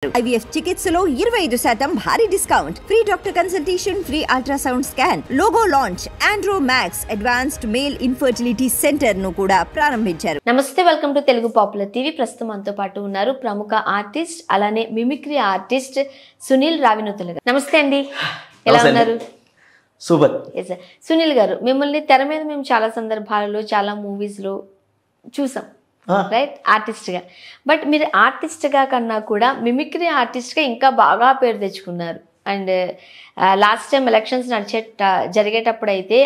IVF చికిత్సలో 25% భారీ discount, free doctor consultation, free ultrasound scan, logo launch, Andro max advanced male infertility centre ను కూడా ప్రారంభించారు. నమస్తే, welcome to Telugu popular TV. ప్రస్తుతం మనతో పాటు ఉన్నారు ప్రముఖ ఆర్టిస్ట్, అలానే మిమిక్రీ ఆర్టిస్ట్ సునీల్ రావినూతల గారు. నమస్తే అండి, ఎలా ఉన్నారు? సూపర్. సునీల్ గారు, మిమ్మల్ని తెర మీద మేము చాలా సందర్భాలలో చాలా మూవీస్ లో చూసాం, రైట్, ఆర్టిస్ట్ గా. బట్ మీరు ఆర్టిస్ట్ గా కన్నా కూడా మిమిక్రీ ఆర్టిస్ట్ గా ఇంకా బాగా పేరు తెచ్చుకున్నారు. అండ్ లాస్ట్ టైం ఎలక్షన్స్ జరిగేటప్పుడు అయితే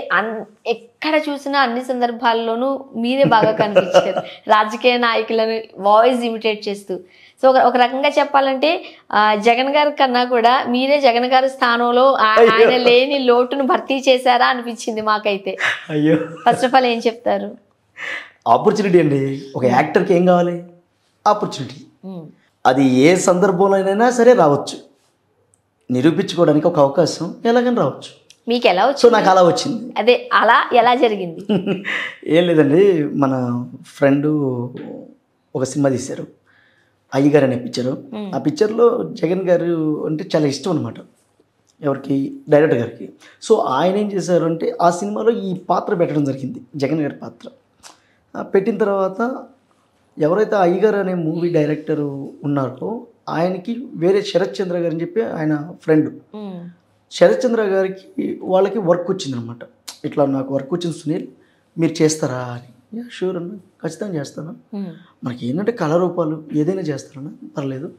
ఎక్కడ చూసినా అన్ని సందర్భాల్లోనూ మీరే బాగా కనిపించారు, రాజకీయ నాయకులను వాయిస్ ఇమిటేట్ చేస్తూ. సో ఒక రకంగా చెప్పాలంటే జగన్ గారి కన్నా కూడా మీరే జగన్ గారి స్థానంలో ఆయన లేని లోటును భర్తీ చేశారా అనిపించింది మాకైతే. అయ్యో, ఫస్ట్ ఆఫ్ ఆల్ ఏం చెప్తారు? ఆపర్చునిటీ అండి. ఒక యాక్టర్కి ఏం కావాలి? ఆపర్చునిటీ. అది ఏ సందర్భంలోనైనా సరే రావచ్చు, నిరూపించుకోవడానికి ఒక అవకాశం ఎలాగైనా రావచ్చు. మీకు ఎలా వచ్చింది? సో నాకు అలా వచ్చింది. అదే, అలా ఎలా జరిగింది? ఏం లేదండి, మన ఫ్రెండ్ ఒక సినిమా తీశారు, అయ్యగారు అనే పిక్చరు. ఆ పిక్చర్లో జగన్ గారు అంటే చాలా ఇష్టం అనమాట, ఎవరికి? డైరెక్టర్ గారికి. సో ఆయన ఏం చేశారు అంటే ఆ సినిమాలో ఈ పాత్ర పెట్టడం జరిగింది, జగన్ గారి పాత్ర. పెట్టిన తర్వాత ఎవరైతే అయ్యగారు అనే మూవీ డైరెక్టర్ ఉన్నారో ఆయనకి వేరే శరత్ చంద్ర గారు అని చెప్పి ఆయన ఫ్రెండ్, శరత్ చంద్ర గారికి వాళ్ళకి వర్క్ వచ్చిందనమాట. ఇట్లా నాకు వర్క్ వచ్చింది సునీల్, మీరు చేస్తారా అని. షూర్ అన్న, ఖచ్చితంగా చేస్తాను. మనకి ఏంటంటే కళారూపాలు ఏదైనా చేస్తారన్నా పర్లేదు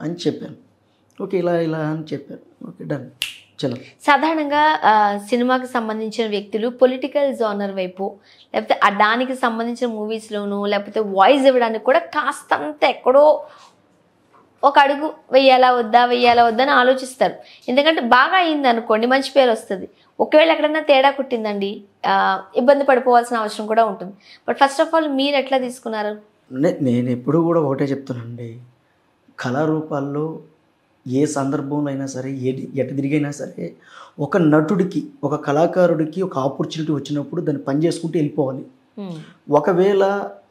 అని చెప్పాను. ఓకే, ఇలా ఇలా అని చెప్పారు. Okay, done. చలో. సాధారణంగా సినిమాకి సంబంధించిన వ్యక్తులు పొలిటికల్ జోనర్ వైపు, లేకపోతే దానికి సంబంధించిన మూవీస్లోనూ, లేకపోతే వాయిస్ ఇవ్వడానికి కూడా కాస్తంత ఎక్కడో ఒక అడుగు వెయ్యాలా వద్దా అని ఆలోచిస్తారు. ఎందుకంటే బాగా అయింది అనుకోండి, మంచి పేరు వస్తుంది. ఒకవేళ ఎక్కడన్నా తేడా కుట్టిందండి, ఇబ్బంది పడిపోవాల్సిన అవసరం కూడా ఉంటుంది. బట్ ఫస్ట్ ఆఫ్ ఆల్ మీరు ఎట్లా తీసుకున్నారు? నేను ఎప్పుడు కూడా ఒకటే చెప్తానండి, కళారూపాల్లో ఏ సందర్భంలో అయినా సరే, ఎటు తిరిగైనా సరే, ఒక నటుడికి, ఒక కళాకారుడికి ఒక ఆపర్చునిటీ వచ్చినప్పుడు దాన్ని పని చేసుకుంటూ వెళ్ళిపోవాలి. ఒకవేళ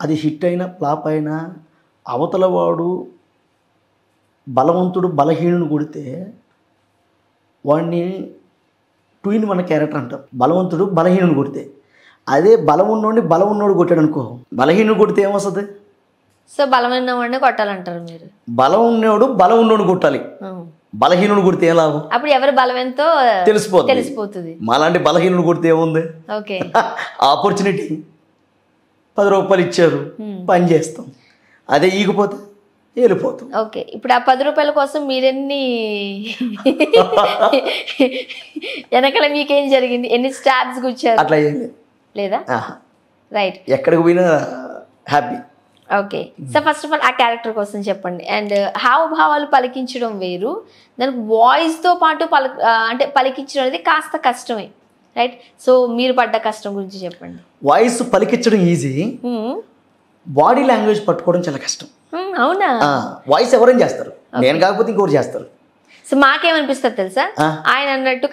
అది హిట్ అయినా ఫ్లాప్ అయినా అవతల వాడు బలవంతుడు బలహీనుని కొడితే వాడిని 2-in-1 క్యారెక్టర్ అంటారు. బలవంతుడు బలహీనుని కొడితే, అదే బలం ఉన్నోడు కొట్టాడు అనుకో, బలహీనుడు కొడితే ఏమొస్తుంది? సో బలమైన వాడిని కొట్టాలంటారు మీరు? బలం ఉన్నోడు కొట్టాలి, బలహీనుడు కొడితే ఏం లాభం? అప్పుడు ఎవరు బలం ఎంతో తెలిసిపోతుంది. మాలాంటి బలహీనుడు కొడితే ఏముంది? ఓకే, ఆపర్చునిటీ 10 రూపాయలు ఇచ్చారు, పని చేస్తాం. అదే ఈగిపోతే వెళ్ళిపోతాం. ఓకే, ఇప్పుడు ఆ 10 రూపాయల కోసం మీరెన్ని వెనకాల మీకేం జరిగింది? ఎన్ని స్టాబ్స్ గుచ్చారు? అట్లా ఏం లేదా? రైట్, ఎక్కడికి పోయినా happy. Okay, so first of all ఆ క్యారెక్టర్ కోసం చెప్పండి. అండ్ హావభావాలు పలికించడం వేరు, దానికి వాయిస్తో పాటు అంటే పలికించడం అనేది కాస్త కష్టమే, రైట్? సో మీరు పడ్డ కష్టం గురించి చెప్పండి. వాయిస్ పలికించడం ఈజీ, బాడీ లాంగ్వేజ్ పట్టుకోవడం చాలా కష్టం. అవునా? వాయిస్ ఎవరైనా చేస్తారు, నేను కాకపోతే ఇంకోటి చేస్తారు. సో మాకేమనిపిస్తుంది తెలుసా, ఆయన అన్నట్టు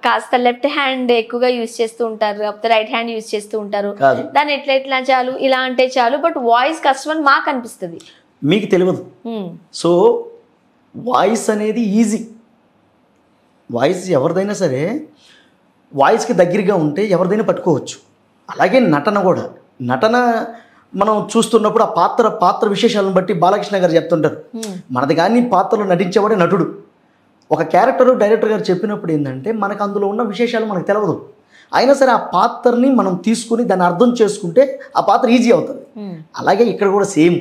కాస్త లెఫ్ట్ హ్యాండ్ ఎక్కువగా యూజ్ చేస్తూ ఉంటారు, లేకపోతే రైట్ హ్యాండ్ యూజ్ చేస్తూ ఉంటారు. దాన్ని ఎట్లా చాలు, ఇలా అంటే చాలు, బట్ వాయిస్ కష్టం అని మాకు అనిపిస్తుంది. మీకు తెలియదు. సో వాయిస్ అనేది ఈజీ. వాయిస్ ఎవరిదైనా సరే వాయిస్కి దగ్గరగా ఉంటే ఎవరిదైనా పట్టుకోవచ్చు. అలాగే నటన కూడా, నటన మనం చూస్తున్నప్పుడు ఆ పాత్ర విశేషాలను బట్టి బాలకృష్ణ గారు చెప్తుంటారు, మనది కానీ పాత్రలో నటించేవాడే నటుడు. ఒక క్యారెక్టర్ డైరెక్టర్ గారు చెప్పినప్పుడు ఏంటంటే మనకు అందులో ఉన్న విశేషాలు మనకు తెలియదు, అయినా సరే ఆ పాత్రని మనం తీసుకుని దాన్ని అర్థం చేసుకుంటే ఆ పాత్ర ఈజీ అవుతుంది. అలాగే ఇక్కడ కూడా సేమ్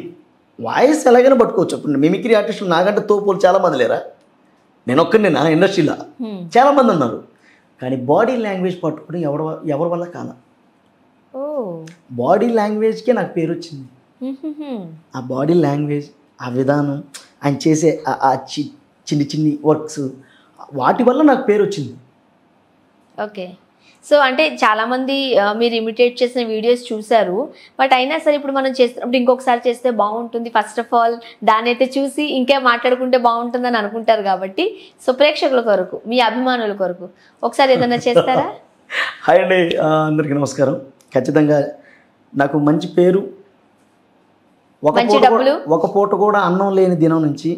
వాయిస్ ఎలాగైనా పట్టుకోవచ్చు. ఇప్పుడు మిమిక్రీ ఆర్టిస్టులు నాకంటే తోపులు చాలామంది లేరా? నేను ఒక్కడినే నా ఇండస్ట్రీలో చాలామంది ఉన్నారు, కానీ బాడీ లాంగ్వేజ్ పట్టుకుని ఎవరి వల్ల కాల. బాడీ లాంగ్వేజ్కే నాకు పేరు వచ్చింది. ఆ బాడీ లాంగ్వేజ్, ఆ విధానం, ఆయన చేసే ఆ చిన్ని వర్క్స్, వాటి వల్ల నాకు పేరు వచ్చింది. ఓకే, సో అంటే చాలామంది మీరు ఇమిటేట్ చేసిన వీడియోస్ చూశారు, బట్ అయినా సరే ఇప్పుడు మనం చేస్తున్నప్పుడు ఇంకొకసారి చేస్తే బాగుంటుంది, ఫస్ట్ ఆఫ్ ఆల్ దాన్ని అయితే చూసి ఇంకే మాట్లాడుకుంటే బాగుంటుందని అనుకుంటారు. కాబట్టి సో ప్రేక్షకుల కొరకు, మీ అభిమానుల కొరకు ఒకసారి ఏదైనా చేస్తారా? హాయ్ అండి, అందరికీ నమస్కారం. ఖచ్చితంగా నాకు మంచి పేరు ఒక పూట కూడా అన్నం లేని దినం నుంచి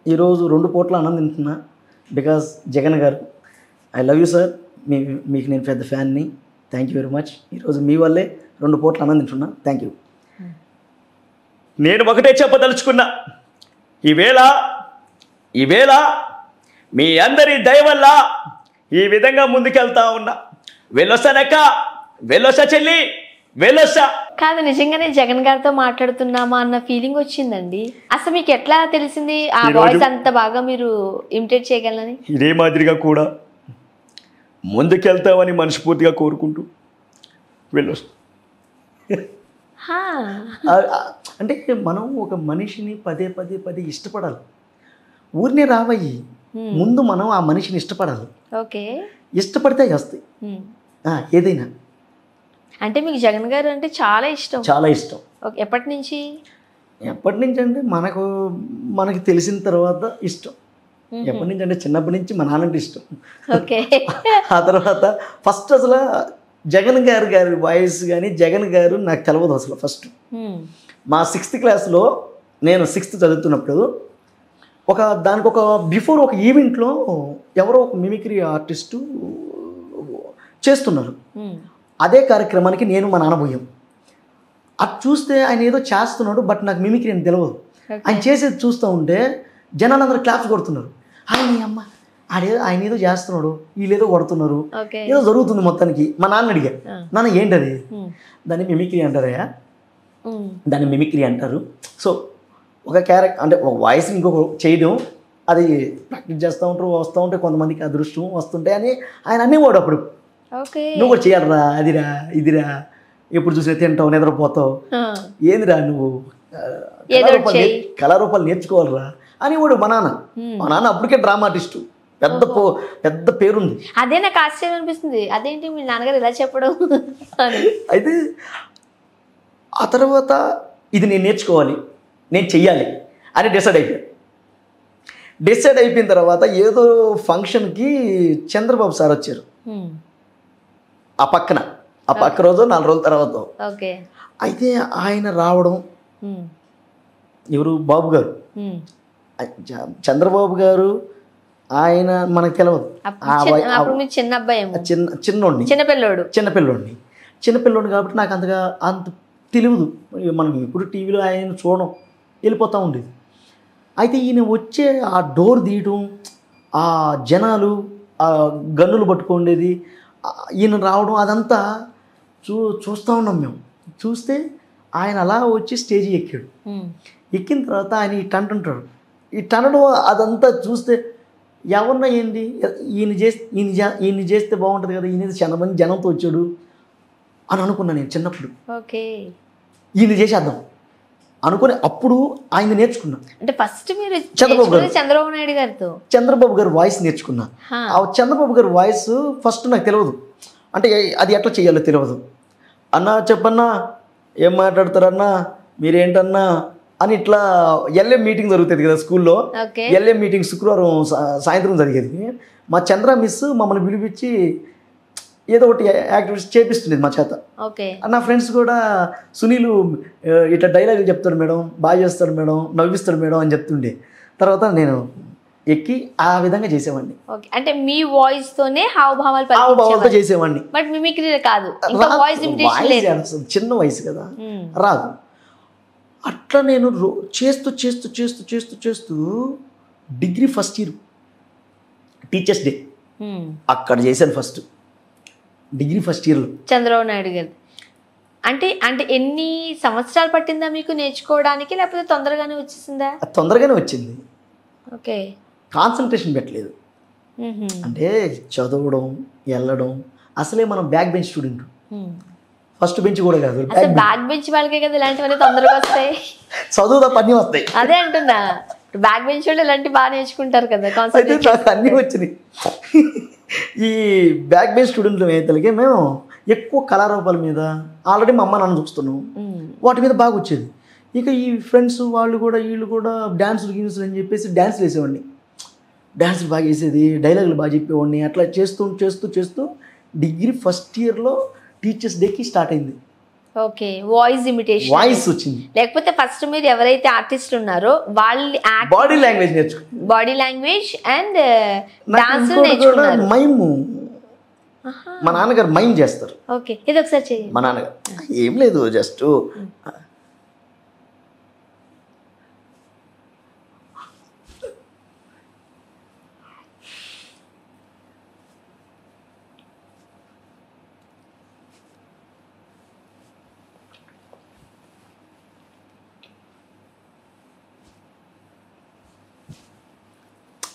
ఈరోజు 2 పూట్ల అన్నం తింటున్నా. బికాజ్ జగన్ గారు, ఐ లవ్ యూ సార్. మీకు నేను పెద్ద ఫ్యాన్ని. Thank you very much. ఈరోజు మీ వల్లే 2 పూట్ల అన్నం తింటున్నా. Thank you. నేను ఒకటే చెప్పదలుచుకున్నా, ఈవేళ మీ అందరి దయ వల్ల ఈ విధంగా ముందుకెళ్తా ఉన్నా. వెళ్ళొస్తానక్క, వెళ్ళొస్తా చెల్లి, వెళ్ళొస్తా. కాదు, నిజంగానే జగన్ గారితో మాట్లాడుతున్నామా అన్న ఫీలింగ్ వచ్చిందండి. అసలు మీకు ఎట్లా తెలిసింది ఆ వాయిస్ అంత బాగా మీరు ఇమిటేట్ చేయగలని? ఇదే మాదిరిగా కూడా ముందుకెళ్తామని మనస్ఫూర్తిగా కోరుకుంటూ వెళ్ళొస్తా. అంటే మనం ఒక మనిషిని పదే ఇష్టపడాలి. ఊరినే రావయ్యి, ముందు మనం ఆ మనిషిని ఇష్టపడాలి. ఓకే, ఇష్టపడితే వస్తాయి ఏదైనా. అంటే మీకు జగన్ గారు అంటే చాలా ఇష్టం? చాలా ఇష్టం. ఎప్పటి నుంచి అంటే మనకి తెలిసిన తర్వాత ఇష్టం. ఎప్పటి నుంచి అంటే చిన్నప్పటి నుంచి మా నాన్నంటే ఇష్టం. ఓకే. ఆ తర్వాత ఫస్ట్ అసలు జగన్ గారి వాయిస్ కానీ జగన్ గారు నాకు తెలవదు అసలు. ఫస్ట్ మా 6th క్లాస్లో, నేను 6th చదువుతున్నప్పుడు దానికి ఒక బిఫోర్ ఒక ఈవెంట్లో ఎవరో ఒక మిమిక్రీ ఆర్టిస్టు చేస్తున్నారు. అదే కార్యక్రమానికి నేను మా నాన్న పోయాం. అది చూస్తే ఆయన ఏదో చేస్తున్నాడు, బట్ నాకు మిమిక్రీ అని తెలియదు. ఆయన చేసేది చూస్తూ ఉంటే జనాలందరూ క్లాప్స్ కొడుతున్నారు. అమ్మ ఆయన ఏదో చేస్తున్నాడు, వీళ్ళేదో కొడుతున్నారు, ఏదో జరుగుతుంది మొత్తానికి. మా నాన్న అడిగా, నాన్న ఏంటది? దాన్ని మిమిక్రీ అంటారయ్యా, దాన్ని మిమిక్రీ అంటారు. సో ఒక క్యారెక్టర్ అంటే ఒక వాయిస్ని ఇంకొక చేయడం, అది ప్రాక్టీస్ చేస్తూ ఉంటారు, వస్తూ ఉంటే కొంతమందికి అదృష్టం వస్తుంటాయి అని ఆయన అనేవాడు. అప్పుడు నువ్వు కూడా చేయాలరా, అదిరా ఇదిరా, ఎప్పుడు చూసినా తింటావు, నిద్రపోతావు, ఏందిరా నువ్వు కళారూపాలు నేర్చుకోవాలరా అనేవాడు మా నాన్న. మా నాన్న అప్పటికే డ్రామా ఆర్టిస్టు, పెద్ద పేరుంది. అదే నాకు ఆశ్చర్యం అనిపిస్తుంది, అదేంటి మీ నాన్నగారు ఇలా చెప్పడం. అయితే ఆ తర్వాత ఇది నేను నేర్చుకోవాలి, నేను చెయ్యాలి అని డిసైడ్ అయిపోయిన తర్వాత ఏదో ఫంక్షన్కి చంద్రబాబు సార్ వచ్చారు. ఆ పక్క రోజు 4 రోజుల తర్వాత. అయితే ఆయన రావడం, ఎవరు బాబు గారు, చంద్రబాబు గారు, ఆయన మనకు తెలియదు. చిన్నపిల్లోడిని కాబట్టి నాకు అంత తెలియదు. మనం ఎప్పుడు టీవీలో ఆయన చూడడం, వెళ్ళిపోతూ ఉండేది. అయితే ఈయన వచ్చే ఆ డోర్ తీయడం, ఆ జనాలు ఆ గన్నులు పట్టుకుండేది, ఈయన రావడం, అదంతా చూస్తూ ఉన్నాం మేము. చూస్తే ఆయన అలా వచ్చి స్టేజీ ఎక్కాడు. ఎక్కిన తర్వాత ఆయన ఈ టంటుంటాడు. ఈ టనడం అదంతా చూస్తే ఎవరన్నా ఏంటి ఈయన చేస్తే బాగుంటుంది కదా, ఈయన చాలా మంది జనంతో వచ్చాడు అని అనుకున్నాను నేను చిన్నప్పుడు. ఈయన చేసేద్దాం అనుకుని అప్పుడు ఆయన నేర్చుకున్నా. అంటే ఫస్ట్ మీరు చంద్రబాబు గారు వాయిస్ నేర్చుకున్నా. ఆ చంద్రబాబు గారి వాయిస్ ఫస్ట్ నాకు తెలియదు, అంటే అది ఎట్లా చేయాలో తెలియదు. అన్నా చెప్పన్నా, ఏం మాట్లాడతారన్నా, మీరేంటన్నా అని ఇట్లా ఎల్ఎం మీటింగ్ జరుగుతుంది కదా స్కూల్లో. ఎల్ఎం మీటింగ్ శుక్రవారం సాయంత్రం జరిగేది. మా చంద్ర మిస్ మమ్మల్ని పిలిపించి ఏదో ఒకటి యాక్టివిటీస్ చేపిస్తుండేది మా చేత. నా ఫ్రెండ్స్ కూడా సునీలు ఇట్లా డైలాగులు చెప్తాడు మేడం, బాగా చేస్తాడు మేడం, నవ్విస్తాడు మేడం అని చెప్తుండే. తర్వాత నేను ఎక్కి ఆ విధంగా చేసేవాడిని. అంటే మీ వాయిస్ తోనే హావభావాలతో చేసేవాడిని, బట్ మిమిక్రీ కాదు. చిన్న వయసు కదా, రాదు. అట్లా నేను చేస్తూ degree first year teachers day అక్కడ చేశాను. ఫస్ట్ డిగ్రీ ఫస్ట్ ఇయర్లో చంద్రబాబు నాయుడు గారు. అంటే ఎన్ని సంవత్సరాలు పట్టిందా మీకు నేర్చుకోవడానికి, లేకపోతే తొందరగానే వచ్చేసిందా? తొందరగానే వచ్చింది. ఓకే. కాన్సన్ట్రేషన్ పెట్టలేదు. అంటే చదవడం, వెళ్ళడం, అసలే మనం back bench student. First bench కూడా కాదు, బ్యాక్ బెంచ్ వాళ్ళకే కదా ఇలాంటివన్నీ తొందరగా వస్తాయి. చదువు తప్ప అన్నీ వస్తాయి. అదే అంటున్నా, బ్యాక్ బెంచ్ వాళ్ళు ఇలాంటి బాగా నేర్చుకుంటారు కదా. నాకు అన్నీ వచ్చినాయి. ఈ బ్యాక్ బెంచ్ స్టూడెంట్లు అయితే మేము ఎక్కువ కళారూపాల మీద ఆల్రెడీ మా అమ్మ నాన్న చూస్తున్నాం, వాటి మీద బాగా వచ్చేది. ఇక ఈ ఫ్రెండ్స్ వీళ్ళు కూడా డ్యాన్సులు గీన్సులు అని చెప్పేసి డ్యాన్సులు వేసేవాడిని. డ్యాన్సులు బాగా వేసేది, డైలాగులు బాగా చెప్పేవాడిని. అట్లా చేస్తూ డిగ్రీ ఫస్ట్ ఇయర్లో టీచర్స్ డేకి స్టార్ట్ అయింది. ఓకే, వాయిస్ ఇమిటేషన్ వాయిస్ వచ్చింది. లేకపోతే ఫస్ట్ మీరు ఎవరైతే ఆర్టిస్ట్ ఉన్నారో వాళ్ళు బాడీ లాంగ్వేజ్ నేర్చుకున్నాను. బాడీ లాంగ్వేజ్ అండ్ డాన్స్ నేర్చుకున్నారు. మైము మా నాన్నగారు మైమ్ చేస్తారు. ఓకే, ఇది ఒకసారి చేయండి. మా నాన్నగారు ఏం లేదు, జస్ట్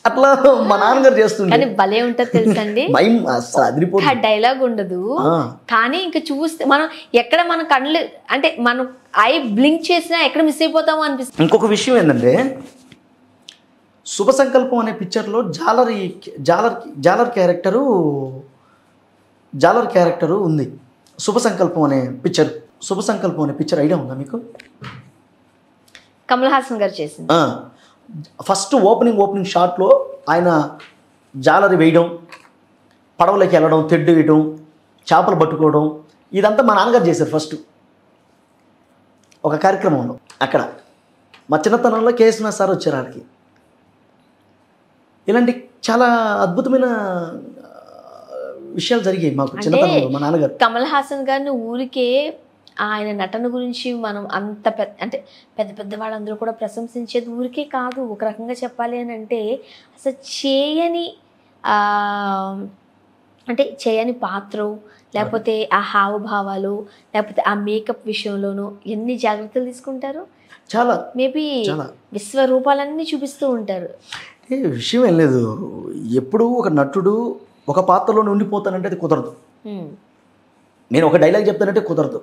అట్లా మా నాన్నగారు చేస్తుండే. కానీ భలే ఉంటుంది తెలుసండి. మైమ్ అసలు అదిరిపోతుంది. డైలాగ్ ఉండదు కానీ ఇంకా చూస్తే మనం ఎక్కడ మన కళ్ళు అంటే మనం ఐ బ్లింక్ చేసినా ఎక్కడ మిస్ అయిపోతామో అనిపిస్తుంది. ఇంకొక విషయం ఏంటంటే శుభ సంకల్పం అనే పిక్చర్లో జాలర్ క్యారెక్టరు ఉంది. శుభ సంకల్పం అనే పిక్చర్ ఐడియా ఉందా మీకు? కమల్ హాసన్ గారు చేసింది. ఫస్ట్ ఓపెనింగ్ షాట్లో ఆయన జాలరి వేయడం, పడవలోకి వెళ్ళడం, తెడ్డు వేయడం, చేపలు పట్టుకోవడం, ఇదంతా మా నాన్నగారు చేశారు ఫస్ట్ ఒక కార్యక్రమంలో. అక్కడ మా చిన్నతనంలో కేఎస్ఎస్ సార్ వచ్చారు ఆడికి. ఇలాంటి చాలా అద్భుతమైన విషయాలు జరిగాయి మాకు చిన్నతనంలో. మా నాన్నగారు కమల్ హాసన్ గారిని ఊరికే ఆయన నటన గురించి మనం అంత పెద్ద వాళ్ళందరూ కూడా ప్రశంసించేది ఊరికే కాదు. ఒక రకంగా చెప్పాలి అని అంటే అసలు చేయని పాత్ర, లేకపోతే ఆ హావభావాలు, లేకపోతే ఆ మేకప్ విషయంలోనూ ఎన్ని జాగ్రత్తలు తీసుకుంటారు. చాలా మేబీ విశ్వరూపాలన్నీ చూపిస్తూ ఉంటారు. విషయం ఏం లేదు, ఎప్పుడు ఒక నటుడు ఒక పాత్రలో ఉండిపోతానంటే అది కుదరదు. నేను ఒక డైలాగ్ చెప్తానంటే కుదరదు.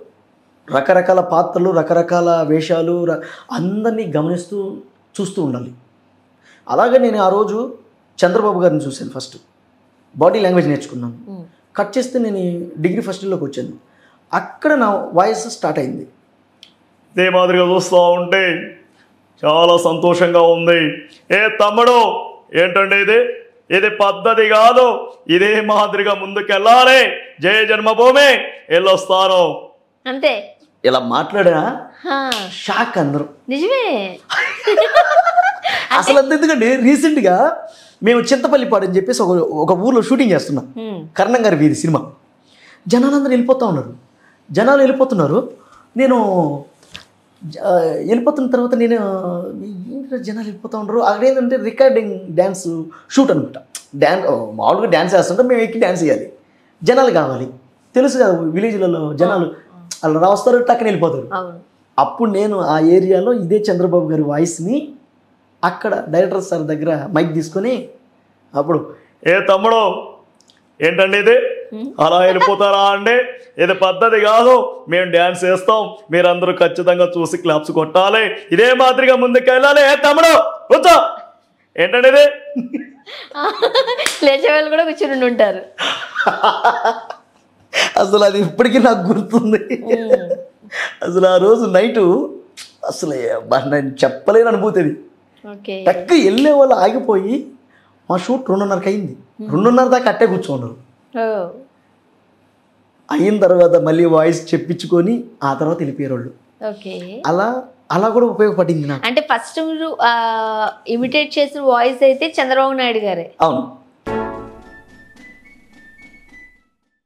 రకరకాల పాత్రలు, రకరకాల వేషాలు, అందరినీ గమనిస్తూ చూస్తూ ఉండాలి. అలాగే నేను ఆ రోజు చంద్రబాబు గారిని చూశాను. ఫస్ట్ బాడీ లాంగ్వేజ్ నేర్చుకున్నాను. కట్ చేస్తే నేను డిగ్రీ ఫస్ట్ ఇయర్లోకి వచ్చాను. అక్కడ నా వాయిస్ స్టార్ట్ అయింది. ఇదే మాదిరిగా చూస్తూ ఉంటే చాలా సంతోషంగా ఉంది. ఏ తమ్ముడు ఏంటంటే ఇది పద్ధతి కాదు, ఇదే మాదిరిగా ముందుకెళ్ళాలి, జయ జన్మభూమి వెళ్ళొస్తాను అంతే. ఇలా మాట్లాడా షాక్ అందరూ. నిజమే. అసలు అంత ఎందుకంటే రీసెంట్గా మేము చింతపల్లిపాడు అని చెప్పేసి ఒక ఊర్లో షూటింగ్ చేస్తున్నాం. కర్ణం గారి వీధి సినిమా. జనాలందరూ వెళ్ళిపోతున్నారు. నేను వెళ్ళిపోతున్న తర్వాత నేను జనాలు వెళ్ళిపోతూ ఉండరు. అక్కడ ఏంటంటే రికార్డింగ్ డ్యాన్స్ షూట్ అనమాట. మామూలుగా డ్యాన్స్ వేస్తుంటే మేము ఎక్కి డ్యాన్స్ చేయాలి. జనాలు కావాలి, తెలుసు కదా విలేజ్లలో జనాలు అలా వస్తారు, టక్కన వెళ్ళిపోతారు. అప్పుడు నేను ఆ ఏరియాలో ఇదే చంద్రబాబు గారి వాయిస్ని అక్కడ డైరెక్టర్ సార్ దగ్గర మైక్ తీసుకొని అప్పుడు ఏ తమ్ముడు ఏంటండి ఇది అలా వెళ్ళిపోతారా అంటే ఇది పద్ధతి కాదు, మేము డ్యాన్స్ వేస్తాం, మీరందరూ ఖచ్చితంగా చూసి క్లాప్స్ కొట్టాలి, ఇదే మాదిరిగా ముందుకు వెళ్ళాలి. ఏ తమ్ముడు కూర్చో ఏంటండి ఇది లేచే వాళ్ళు కూడా కూర్చుని ఉంటారు. అసలు అది ఇప్పటికీ నాకు గుర్తుంది. అసలు ఆ రోజు నైటు అసలు నేను చెప్పలేని అనుభూతి అది. టక్క వెళ్ళే వాళ్ళు ఆగిపోయి మా షూట్ 2:30కి అయింది. 2:30 దాకా అట్టే కూర్చోన్నారు. అయిన తర్వాత మళ్ళీ వాయిస్ చెప్పించుకొని ఆ తర్వాత వెళ్ళిపోయారు వాళ్ళు. అలా కూడా ఉపయోగపడింది నాకు. అంటే ఫస్ట్ మీరు ఇమిటేట్ చేసిన వాయిస్ అయితే చంద్రబాబు నాయుడు గారే. అవును.